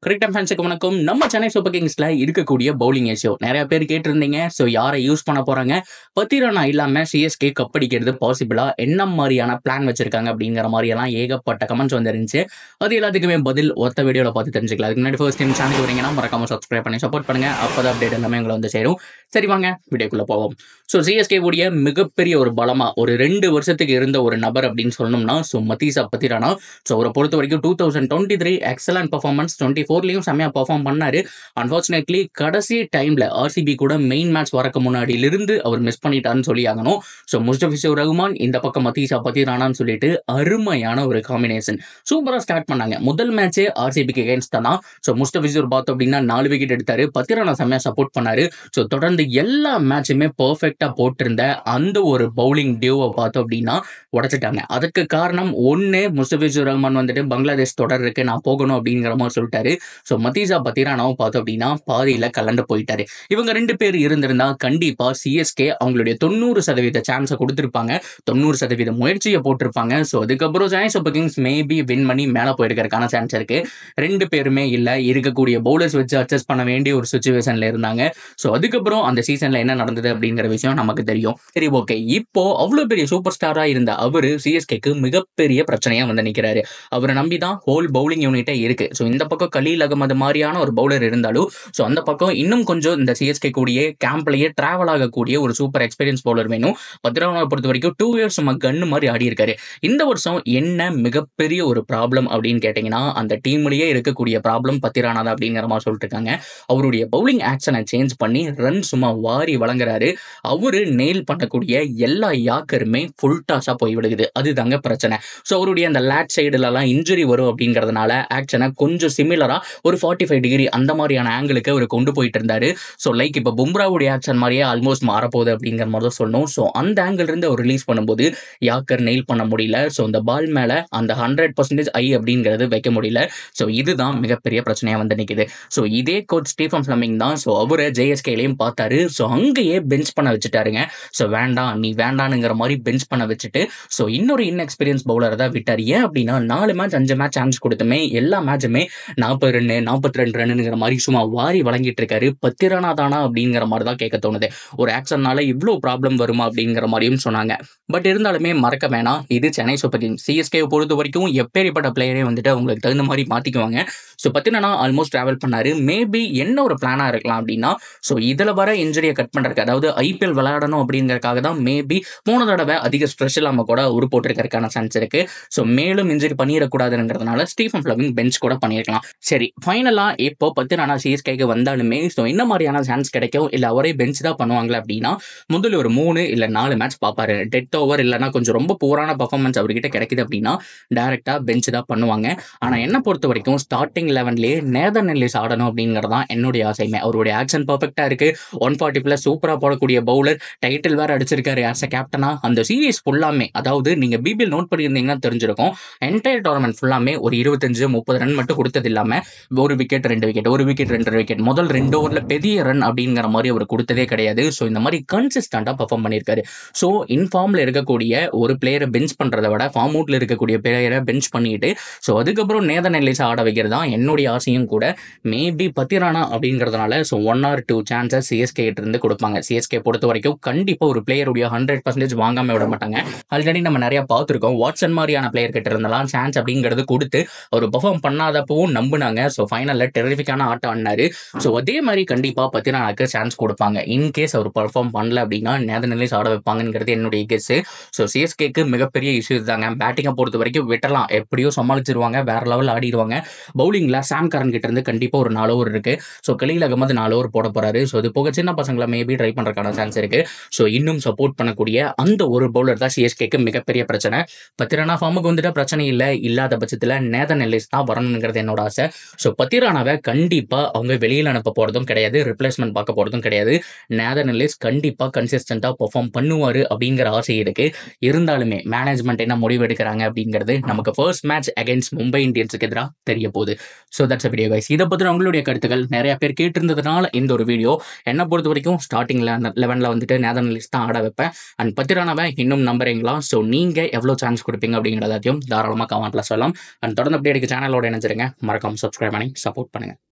Cricket ஃபேன்ஸுக்கு வணக்கம். நம்ம சென்னை சூப்பர் கிங்ஸ்ல இருக்கக்கூடிய பவுலிங் ஏஷியோ நிறைய பேர் கேட்டிருந்தீங்க. ஸோ யாரை யூஸ் பண்ண போறாங்க, பத்திரனா இல்லாம சிஎஸ்கே கப் அடிக்கிறது பாசிபிளா, என்ன மாதிரியான பிளான் வச்சிருக்காங்க அப்படிங்கிற மாதிரி எல்லாம் ஏகப்பட்ட கமெண்ட்ஸ் வந்துருந்துச்சு. அது எல்லாத்துக்குமே பதில் ஒத்த வீடியோல பார்த்து தெரிஞ்சுக்கலாம். அதுக்கு முன்னாடி ஃபர்ஸ்ட் டைம் சேனலுக்கு வரீங்கன்னா மறக்காம சப்ஸ்கிரைப் பண்ணி சப்போர்ட் பண்ணுங்க. அப்பதான் அப்டேட் எல்லாமே உங்களை வந்து சேரும். சரி வாங்க வீடியோக்குள்ள போவோம். ஸோ சிஎஸ்கே கூடிய மிகப்பெரிய ஒரு பலமா ஒரு 2 வருஷத்துக்கு இருந்த ஒரு நபர் அப்படின்னு சொல்லணும்னா மதீஷா பத்திரனா. ஸோ அவரை பொறுத்த வரைக்கும் 2023 எக்ஸலன்ட் பர்ஃபார்மன்ஸ், 24லயும் செம்மையா பர்ஃபார்ம் பண்ணாரு. அன்பார்ச்சுனேட்லி கடைசி டைம்ல ஆர்சிபி கூட மெயின் மேட்ச் வரக்கு முன்னாடியிலிருந்து அவர் மிஸ் பண்ணிட்டாருன்னு சொல்லி ஆகணும். ஸோ முஸ்தபிசூர் ரஹ்மான் இந்த பக்கம் மதீஷா பத்திரானான்னு சொல்லிட்டு அருமையான ஒரு காம்பினேஷன் சூப்பரா ஸ்டார்ட் பண்ணாங்க. முதல் மேட்சே ஆர்சிபிக்கு அகேன்ஸ்ட் தான். ஸோ முஸ்தபிசூர் பார்த்தோம் அப்படின்னா 4 விக்கெட் எடுத்தாரு. பத்திரானா செம்மையா சப்போர்ட் பண்ணாரு. ஸோ தொடர்ந்து எல்லா மேட்சுமே பெர்ஃபெக்டா போட்டிருந்த அந்த ஒரு பவுலிங் டியூவை பார்த்தோம் அப்படின்னா உடைச்சிட்டாங்க. அதுக்கு காரணம் ஒன்னு, முஸ்தபிசூர் ரஹ்மான் வந்துட்டு பங்களாதேஷ் தொடர் இருக்கு, நான் போகணும் அப்படிங்கிற மாதிரி சொல்லிட்டாரு. ஸோ மதீஷா பத்திரானாவும் பார்த்தோம் அப்படின்னா பாதியில கலந்து போயிட்டாரு. இவங்க 2 பேர் இருந்திருந்தா கண்டிப்பா சிஎஸ்கே அவங்களுடைய 90% சான்ஸை கொடுத்திருப்பாங்க, 90% முயற்சியை போட்டிருப்பாங்க. ஸோ அதுக்கப்புறம் Chennai super Kings maybe win பண்ணி மேலே போயிருக்கிறதுக்கான சான்ஸ் இருக்கு. 2 பேருமே இல்லை, இருக்கக்கூடிய பவுலர்ஸ் வச்சு அட்ஜஸ்ட் பண்ண வேண்டிய ஒரு சுச்சுவேஷன்ல இருந்தாங்க. ஸோ அதுக்கப்புறம் அந்த சீசன்ல என்ன நடந்தது அப்படிங்கிற விஷயம் நமக்கு தெரியும். சரி ஓகே, இப்போ அவ்வளவு பெரிய சூப்பர் ஸ்டாரா இருந்த அவரு சிஎஸ்கேக்கு மிகப்பெரிய பிரச்சனையா வந்து நிற்கிறாரு. அவரை நம்பி தான் ஹோல் பவுலிங் யூனிட்டே இருக்கு. ஸோ இந்த பக்கம் கலீல் அகமது மாதிரியான ஒரு பவுலர் இருந்தாலும், ஸோ அந்த பக்கம் இன்னும் கொஞ்சம் இந்த சிஎஸ்கே கூடிய கேம்ப்லயே டிராவல் ஆகக்கூடிய ஒரு சூப்பர் எக்ஸ்பீரியன்ஸ் பவுலர் வேணும். பத்திரானாவை பொறுத்த வரைக்கும் 2 இயர்ஸ் சும்மா கன்னு மாதிரி ஆடி இருக்காரு. இந்த வருஷம் என்ன மிகப்பெரிய ஒரு ப்ராப்ளம் அப்படின்னு கேட்டீங்கன்னா, அந்த டீம்லயே இருக்கக்கூடிய ப்ராப்ளம் பத்திரானா தான் அப்படிங்கிற மாதிரி சொல்லிட்டு இருக்காங்க. அவருடைய பவுலிங் ஆக்ஷனை சேஞ்ச் பண்ணி ரன் சும்மா வாரி வழங்குறாரு. அவரு நெயில் பண்ணக்கூடிய எல்லா யாக்கருமே ஃபுல் டாஸா போய் விடுகுது. அதுதாங்க பிரச்சனை. ஸோ அவருடைய அந்த லேட் சைடுலலாம் இன்ஜுரி வரும் அப்படிங்கிறதுனால ஆக்ஷனை கொஞ்சம் சிமிலரா ஒரு 45 டிகிரி அந்த மாதிரியான ஆங்கிளுக்கு அவர் கொண்டு போயிட்டு இருந்தாரு. ஸோ லைக் இப்போ பும்ராவுடைய ஆக்ஷன் மாதிரியே ஆல்மோஸ்ட் மாறப்போகுது அப்படிங்கிற மாதிரி தான் சொல்லணும். ஸோ அந்த ஆங்கிள் இருந்து அவர் ரிலீஸ் பண்ணும்போது யாக்கர் நெயில் பண்ண முடியல. ஸோ இந்த பால் மேல அந்த 100% ஐ அப்படிங்கிறது வைக்க முடியல. ஸோ இதுதான் மிகப்பெரிய பிரச்சனையா வந்து நிற்குது. ஸோ இதே கோச் ஸ்டீஃபன் ஃபிளமிங் தான் அவரை ஜேஎஸ்கேலையும் பார்த்தாரு. ஸோ அங்கேயே பெஞ்ச் பண்ண வச்சுட்டாருங்க. ஸோ வேண்டாம் நீ வேண்டானுங்கிற மாதிரி பெஞ்ச் பண்ண வச்சுட்டு ஸோ இன்னொரு இன்எக்ஸ்பீரியன்ஸ் பவுலரை தான் விட்டார். ஏன் அப்படின்னா 4 மேட்ச் 5 மேட்ச் சான்ஸ் கொடுத்துமே எல்லா மேட்சுமே 40 ரன் 42 ரன்னுங்கிற மாதிரி சும்மா வாரி வழங்கிட்டு இருக்காரு. பத்திரானா தானா அப்படிங்கிற மாதிரி தான் கேட்க தோணுது. ஒரு ஆக்ஷன்னால இவ்வளோ ப்ராப்ளம் வருமா அப்படிங்கிற மாதிரியும் சொன்னாங்க. பட் இருந்தாலுமே மறக்க வேணாம், இது சென்னை சூப்பர் கிங்ஸ். சிஎஸ்கே பொறுத்த வரைக்கும் எப்பேற்பட்ட பிளேயரே வந்துட்டு அவங்களுக்கு தகுந்த மாதிரி மாத்திக்குவாங்க. ஸோ பத்திரானா ஆல்மோஸ்ட் டிராவல் பண்ணாரு. மேபி என்ன ஒரு பிளானா இருக்கலாம் அப்படின்னா, ஸோ இதுல வர இன்ஜுரியை கட் பண்றதுக்கு, அதாவது ஐபிஎல் விளையாடணும் அப்படிங்கறதுக்காக தான் மேபி 3 தடவை அதிக ஸ்ட்ரெஸ் இல்லாம கூட உரு போட்டிருக்கிறதுக்கான சான்ஸ் இருக்கு. ஸோ மேலும் இன்ஜுரி பண்ணிடக்கூடாதுங்கிறதுனால ஸ்டீஃபன் ஃபிளமிங் பெஞ்ச் கூட பண்ணியிருக்கலாம். சரி ஃபைனலா இப்போ பத்திரானா சிஎஸ்கேக்கு வந்தாலுமே ஸோ என்ன மாதிரியான சான்ஸ் கிடைக்கும், இல்லை அவரே பெஞ்ச் தான் பண்ணுவாங்களா அப்படின்னா, முதல்ல ஒரு 3 இல்லை 4 மேட்ச் பார்ப்பாரு. டெத் ஓவர் இல்லைன்னா கொஞ்சம் ரொம்ப பூரான பர்ஃபார்மன்ஸ் அவர்கிட்ட கிடைக்குது அப்படின்னா டைரக்டா பெஞ்ச் தான் பண்ணுவாங்க. ஆனா என்ன பொறுத்த வரைக்கும் ஸ்டார்டிங் 11லயே நேதன் எல்லிஸ் ஆடணும் அப்படிங்கிறது தான் என்னுடைய ஆசையுமே. அவருடைய ஆக்ஷன் பர்ஃபெக்டா இருக்கு. 140+ சூப்பரா போடக்கூடிய பவுலர், டைட்டில் வேற அடிச்சிருக்காரு ஆஸ் அ கேப்டனா. அந்த சீரீஸ் ஃபுல்லாமே, அதாவது நீங்க பிபிஎல் நோட் பண்ணியிருந்தீங்கன்னா தெரிஞ்சிருக்கும், என்டையர் டோர்னமெண்ட் ஃபுல்லாமே ஒரு 25-30 ரன் மட்டும் கொடுத்தது இல்லாம 1 விக்கெட் 2 விக்கெட் 1 விக்கெட் 2 விக்கெட் முதல் 2 ஓவர்ல பெரிய ரன் அப்படிங்கிற மாதிரி அவர் கொடுத்ததே கிடையாது. ஸோ இந்த மாதிரி கன்சிஸ்டண்டா பர்ஃபார்ம் பண்ணியிருக்காரு. ஸோ இன்ஃபார்ம்ல இருக்கக்கூடிய ஒரு பிளேயரை பெஞ்ச் பண்றதை விட ஃபார்ம் அவுட்ல இருக்கக்கூடிய பிளேயரை பெஞ்ச் பண்ணிட்டு ஸோ அதுக்கப்புறம் நேதன் எல்லிஸ் ஆட வைக்கிறது தான் என்னுடைய ஆசையும் கூட. மேபி பத்திரானா அப்படிங்கிறதுனால ஸோ 1 or 2 சான்சஸ் சிஎஸ்கே இருந்து கொடுப்பாங்க. சிஎஸ்கே பொறுத்த வரைக்கும் கண்டிப்பா ஒரு பிளேயருடைய 100% வாங்காம விட மாட்டாங்க. ஆல்ரெடி நம்ம நிறைய பார்த்துருக்கோம். வாட்சன் மாதிரியான பிளேயர் கிட்ட இருந்தாலும் சான்ஸ் அப்படிங்கிறது கொடுத்து அவர் பெர்ஃபார்ம் பண்ணாதப்பவும் நம்பினாங்க. ஸோ ஃபைனலில் டெரிஃபிக்கான ஆட்டம் ஆடினாரு. ஸோ அதே மாதிரி கண்டிப்பா பத்திரானாக்கு சான்ஸ் கொடுப்பாங்க. இன்கேஸ் அவர் பெர்ஃபார்ம் பண்ணல அப்படின்னா நேதன் எல்லிஸ் ஆட வைப்பாங்கிறது என்னுடைய கெஸ். ஸோ சிஎஸ்கேக்கு மிகப்பெரிய இஷ்யூ தாங்க. பேட்டிங்கை பொறுத்த வரைக்கும் விட்டலாம், எப்படியோ சமாளிச்சிருவாங்க, வேற லெவல் ஆடிடுவாங்க. பவுலிங்ல சாம் கரன் கிட்ட இருந்து கண்டிப்பா ஒரு 4 ஓவர் இருக்கு. ஸோ கலீல் அகமது 4 ஓவர் போட போறாரு. ஸோ இது போக சின்ன பசங்களை மேபி ட்ரை பண்றதுக்கான சான்ஸ் இருக்கு. ஸோ இன்னும் சப்போர்ட் பண்ணக்கூடிய அந்த ஒரு பவுலர் தான் சிஎஸ்கேக்கு மிகப்பெரிய பிரச்சனை. பத்திரானா ஃபார்முக்கு வந்துட்டு பிரச்சனை இல்லை, இல்லாத பட்சத்தில் நேதன் எல்லிஸ் தான் வரணுங்கிறது என்னோட ஆசை. ஸோ பத்திரானாவை கண்டிப்பா அவங்க வெளியில் அனுப்ப போறதும் கிடையாது, ரிப்ளேஸ்மெண்ட் பார்க்க போறதும் கிடையாது. நேதன் எல்லிஸ் கண்டிப்பா கன்சிஸ்டண்டா பெர்ஃபார்ம் பண்ணுவாரு அப்படிங்கிற ஆசை இருக்கு. இருந்தாலுமே மேனேஜ்மெண்ட் என்ன முடிவு எடுக்கிறாங்க அப்படிங்கிறது நமக்கு ஃபர்ஸ்ட் மேட்ச் அகைன்ஸ்ட் மும்பை இந்தியன்ஸுக்கு எதிராக தெரிய போகுது. So that's a video guys. இதை பற்றின உங்களுடைய கருத்துக்கள் நிறைய பேர் கேட்டிருந்ததுனால இந்த ஒரு வீடியோ. என்னை பொறுத்த வரைக்கும் ஸ்டார்டிங்கில் அந்த 11ல் வந்துட்டு நேதன் எல்லிஸ் தான் ஆட வைப்பேன். அண்ட் பத்திரானாவை இன்னும் நம்புறீங்களா? ஸோ நீங்கள் எவ்வளோ சான்ஸ் கொடுப்பீங்க அப்படிங்கிறதையும் தாராளமாக கமெண்ட்டில் சொல்லலாம். அண்ட் தொடர்ந்து அப்படியே சேனலோட இணைஞ்சிருங்க. மறக்காம சப்ஸ்கிரைப் பண்ணி சப்போர்ட் பண்ணுங்கள்.